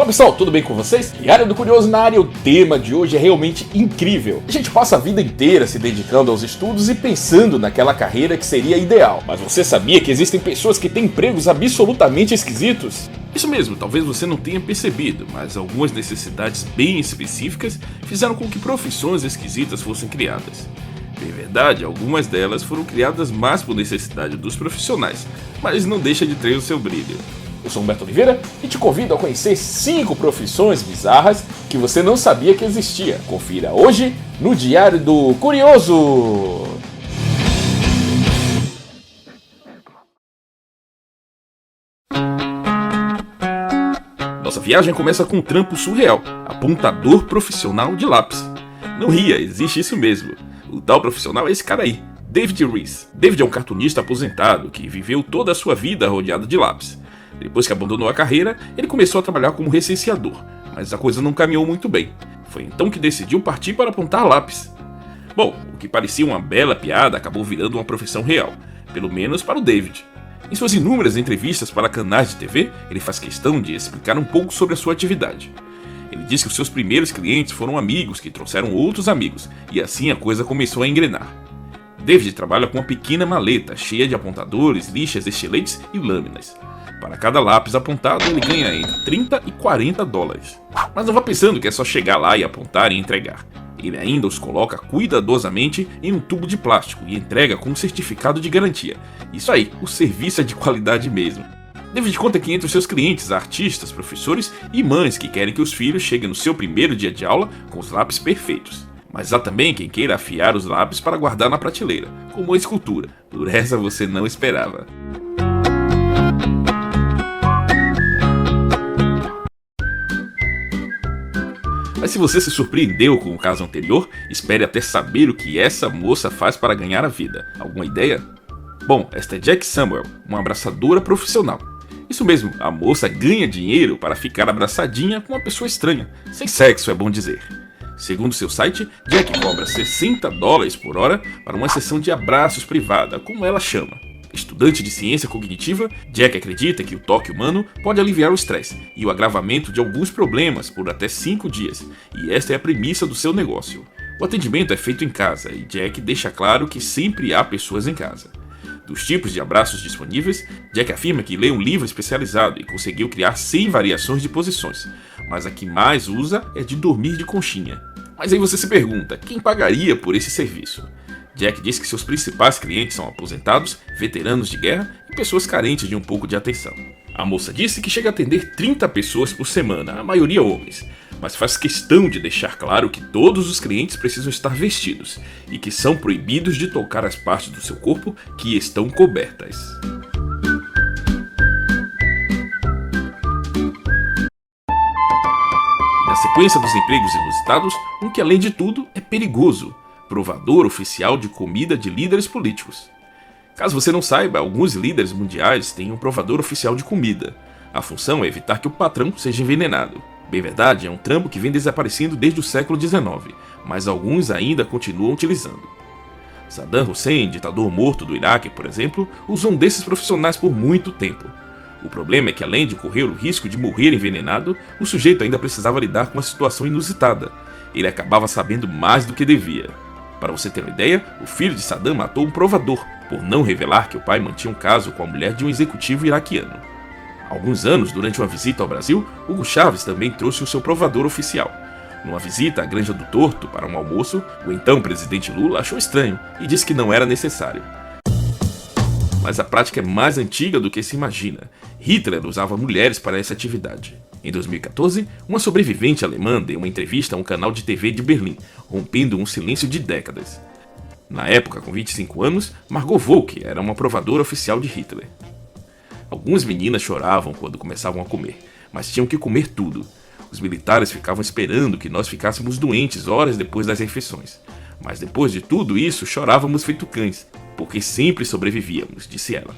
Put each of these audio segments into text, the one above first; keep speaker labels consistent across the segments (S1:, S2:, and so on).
S1: pessoal, tudo bem com vocês? Diário do Curioso na área. O tema de hoje é realmente incrível. A gente passa a vida inteira se dedicando aos estudos e pensando naquela carreira que seria ideal. Mas você sabia que existem pessoas que têm empregos absolutamente esquisitos? Isso mesmo, talvez você não tenha percebido, mas algumas necessidades bem específicas fizeram com que profissões esquisitas fossem criadas. Em verdade, algumas delas foram criadas mais por necessidade dos profissionais, mas não deixa de ter o seu brilho. Eu sou Humberto Oliveira e te convido a conhecer 5 profissões bizarras que você não sabia que existia. Confira hoje no Diário do Curioso! Nossa viagem começa com um trampo surreal: apontador profissional de lápis. Não ria, existe isso mesmo. O tal profissional é esse cara aí, David Rees. David é um cartunista aposentado que viveu toda a sua vida rodeado de lápis. Depois que abandonou a carreira, ele começou a trabalhar como recenseador, mas a coisa não caminhou muito bem. Foi então que decidiu partir para apontar lápis. Bom, o que parecia uma bela piada acabou virando uma profissão real, pelo menos para o David. Em suas inúmeras entrevistas para canais de TV, ele faz questão de explicar um pouco sobre a sua atividade. Ele diz que os seus primeiros clientes foram amigos que trouxeram outros amigos, e assim a coisa começou a engrenar. David trabalha com uma pequena maleta cheia de apontadores, lixas, estiletes e lâminas. Para cada lápis apontado, ele ganha entre 30 e 40 dólares. Mas não vá pensando que é só chegar lá e apontar e entregar. Ele ainda os coloca cuidadosamente em um tubo de plástico e entrega com um certificado de garantia. Isso aí, o serviço é de qualidade mesmo. David conta que entre os seus clientes há artistas, professores e mães que querem que os filhos cheguem no seu primeiro dia de aula com os lápis perfeitos. Mas há também quem queira afiar os lápis para guardar na prateleira, como uma escultura. Por essa você não esperava. Mas se você se surpreendeu com o caso anterior, espere até saber o que essa moça faz para ganhar a vida. Alguma ideia? Bom, esta é Jack Samuel, uma abraçadora profissional. Isso mesmo, a moça ganha dinheiro para ficar abraçadinha com uma pessoa estranha, sem sexo, é bom dizer. Segundo seu site, Jack cobra 60 dólares por hora para uma sessão de abraços privada, como ela chama. Estudante de ciência cognitiva, Jack acredita que o toque humano pode aliviar o estresse e o agravamento de alguns problemas por até 5 dias, e esta é a premissa do seu negócio. O atendimento é feito em casa e Jack deixa claro que sempre há pessoas em casa. Dos tipos de abraços disponíveis, Jack afirma que lê um livro especializado e conseguiu criar 100 variações de posições, mas a que mais usa é de dormir de conchinha. Mas aí você se pergunta, quem pagaria por esse serviço? Jack diz que seus principais clientes são aposentados, veteranos de guerra e pessoas carentes de um pouco de atenção. A moça disse que chega a atender 30 pessoas por semana, a maioria homens, mas faz questão de deixar claro que todos os clientes precisam estar vestidos e que são proibidos de tocar as partes do seu corpo que estão cobertas. Na sequência dos empregos inusitados, um que além de tudo é perigoso: provador oficial de comida de líderes políticos. Caso você não saiba, alguns líderes mundiais têm um provador oficial de comida. A função é evitar que o patrão seja envenenado. Bem verdade, é um trampo que vem desaparecendo desde o século XIX, mas alguns ainda continuam utilizando. Saddam Hussein, ditador morto do Iraque, por exemplo, usou um desses profissionais por muito tempo. O problema é que, além de correr o risco de morrer envenenado, o sujeito ainda precisava lidar com uma situação inusitada. Ele acabava sabendo mais do que devia. Para você ter uma ideia, o filho de Saddam matou um provador, por não revelar que o pai mantinha um caso com a mulher de um executivo iraquiano. Há alguns anos, durante uma visita ao Brasil, Hugo Chávez também trouxe o seu provador oficial. Numa visita à Granja do Torto para um almoço, o então presidente Lula achou estranho e disse que não era necessário. Mas a prática é mais antiga do que se imagina. Hitler usava mulheres para essa atividade. Em 2014, uma sobrevivente alemã deu uma entrevista a um canal de TV de Berlim, rompendo um silêncio de décadas. Na época, com 25 anos, Margot Volk era uma provadora oficial de Hitler. Algumas meninas choravam quando começavam a comer, mas tinham que comer tudo. Os militares ficavam esperando que nós ficássemos doentes horas depois das refeições. Mas depois de tudo isso, chorávamos feito cães, porque sempre sobrevivíamos, disse ela.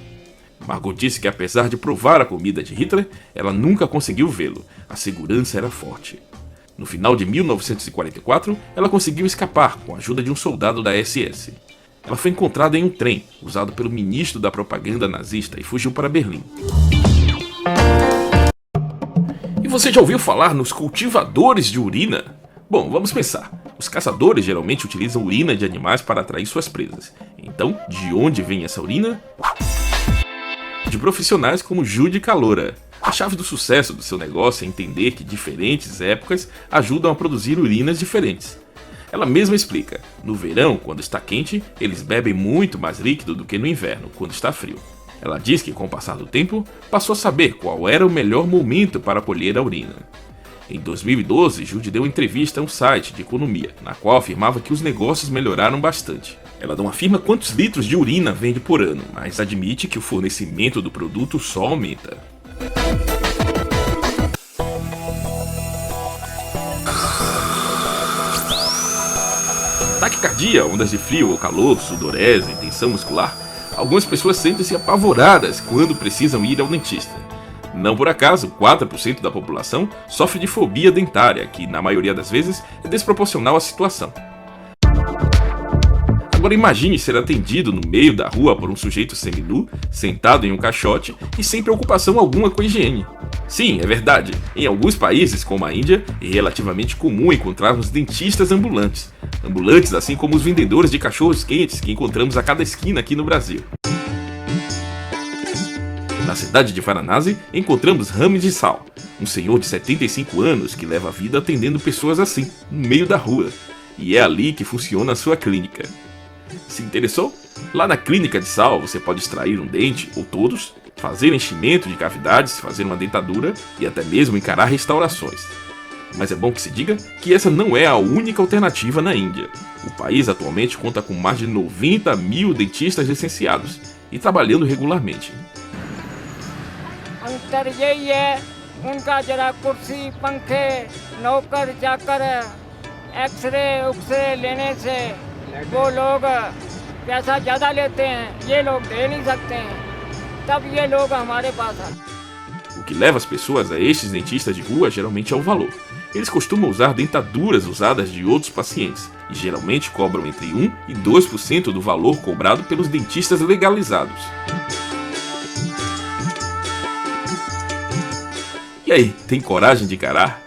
S1: Margot disse que apesar de provar a comida de Hitler, ela nunca conseguiu vê-lo. A segurança era forte. No final de 1944, ela conseguiu escapar com a ajuda de um soldado da SS. Ela foi encontrada em um trem, usado pelo ministro da propaganda nazista, e fugiu para Berlim. você já ouviu falar nos cultivadores de urina? Bom, vamos pensar. Os caçadores geralmente utilizam urina de animais para atrair suas presas. Então, de onde vem essa urina? De profissionais como Judy Caloura. A chave do sucesso do seu negócio é entender que diferentes épocas ajudam a produzir urinas diferentes. Ela mesma explica: no verão, quando está quente, eles bebem muito mais líquido do que no inverno, quando está frio. Ela diz que, com o passar do tempo, passou a saber qual era o melhor momento para colher a urina. Em 2012, Judy deu entrevista a um site de economia, na qual afirmava que os negócios melhoraram bastante. Ela não afirma quantos litros de urina vende por ano, mas admite que o fornecimento do produto só aumenta. Taquicardia, ondas de frio ou calor, sudorese, tensão muscular. Algumas pessoas sentem-se apavoradas quando precisam ir ao dentista. Não por acaso, 4% da população sofre de fobia dentária, que na maioria das vezes é desproporcional à situação. Agora imagine ser atendido no meio da rua por um sujeito seminu, sentado em um caixote e sem preocupação alguma com a higiene. Sim, é verdade, em alguns países como a Índia é relativamente comum encontrarmos dentistas ambulantes. Ambulantes assim como os vendedores de cachorros quentes que encontramos a cada esquina aqui no Brasil. Na cidade de Varanasi, encontramos Ramesh Sal, um senhor de 75 anos que leva a vida atendendo pessoas assim, no meio da rua. E é ali que funciona a sua clínica. Se interessou? Lá na clínica de Sal você pode extrair um dente, ou todos, fazer enchimento de cavidades, fazer uma dentadura e até mesmo encarar restaurações. Mas é bom que se diga que essa não é a única alternativa na Índia. O país atualmente conta com mais de 90 mil dentistas licenciados e trabalhando regularmente.
S2: अंतर यही है उनका जरा कुर्सी पंखे नौकर जाकर एक्सरे उक्सरे लेने से वो लोग पैसा ज़्यादा लेते हैं, ये लोग दे नहीं सकते हैं, तब ये लोग हमारे पास आते हैं.
S1: O que leva as pessoas a estes dentistas de rua geralmente é o valor. Eles costumam usar dentaduras usadas de outros pacientes e geralmente cobram entre 1 e 2% do valor cobrado pelos dentistas legalizados. E aí, tem coragem de encarar?